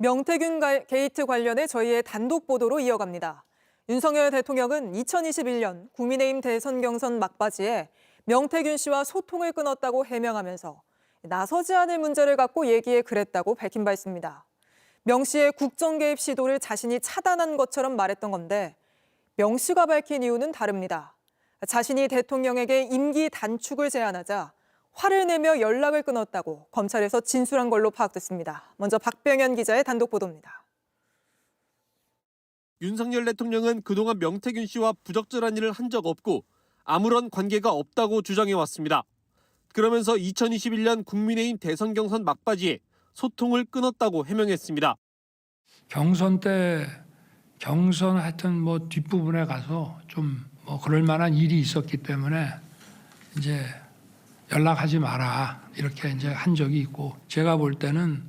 명태균 게이트 관련해 저희의 단독 보도로 이어갑니다. 윤석열 대통령은 2021년 국민의힘 대선 경선 막바지에 명태균 씨와 소통을 끊었다고 해명하면서 나서지 않을 문제를 갖고 얘기해 그랬다고 밝힌 바 있습니다. 명 씨의 국정 개입 시도를 자신이 차단한 것처럼 말했던 건데 명 씨가 밝힌 이유는 다릅니다. 자신이 대통령에게 임기 단축을 제안하자 화를 내며 연락을 끊었다고 검찰에서 진술한 걸로 파악됐습니다. 먼저 박병현 기자의 단독 보도입니다. 윤석열 대통령은 그동안 명태균 씨와 부적절한 일을 한 적 없고 아무런 관계가 없다고 주장해왔습니다. 그러면서 2021년 국민의힘 대선 경선 막바지에 소통을 끊었다고 해명했습니다. 경선 때 경선 하여튼 뒷부분에 가서 좀 그럴 만한 일이 있었기 때문에 이제 연락하지 마라 이렇게 이제 한 적이 있고, 제가 볼 때는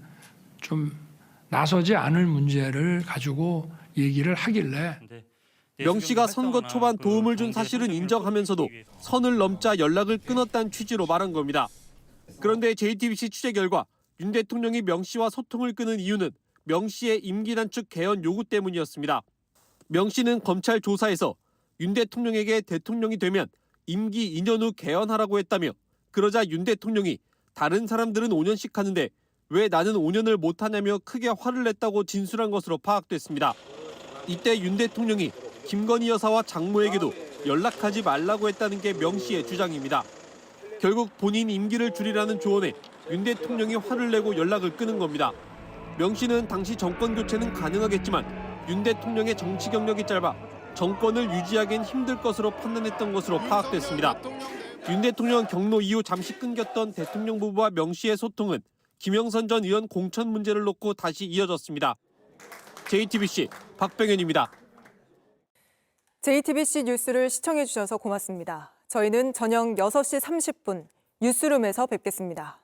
좀 나서지 않을 문제를 가지고 얘기를 하길래 명 씨가 선거 초반 도움을 준 사실은 인정하면서도 선을 넘자 연락을 끊었다는 취지로 말한 겁니다. 그런데 JTBC 취재 결과 윤 대통령이 명 씨와 소통을 끊은 이유는 명 씨의 임기 단축 개헌 요구 때문이었습니다. 명 씨는 검찰 조사에서 윤 대통령에게 대통령이 되면 임기 2년 후 개헌하라고 했다며, 그러자 윤 대통령이 다른 사람들은 5년씩 하는데 왜 나는 5년을 못하냐며 크게 화를 냈다고 진술한 것으로 파악됐습니다. 이때 윤 대통령이 김건희 여사와 장모에게도 연락하지 말라고 했다는 게 명 씨의 주장입니다. 결국 본인 임기를 줄이라는 조언에 윤 대통령이 화를 내고 연락을 끊은 겁니다. 명 씨는 당시 정권 교체는 가능하겠지만 윤 대통령의 정치 경력이 짧아 정권을 유지하기엔 힘들 것으로 판단했던 것으로 파악됐습니다. 윤 대통령 경로 이후 잠시 끊겼던 대통령 부부와 명 씨의 소통은 김영선 전 의원 공천 문제를 놓고 다시 이어졌습니다. JTBC 박병현입니다. JTBC 뉴스를 시청해 주셔서 고맙습니다. 저희는 저녁 6시 30분 뉴스룸에서 뵙겠습니다.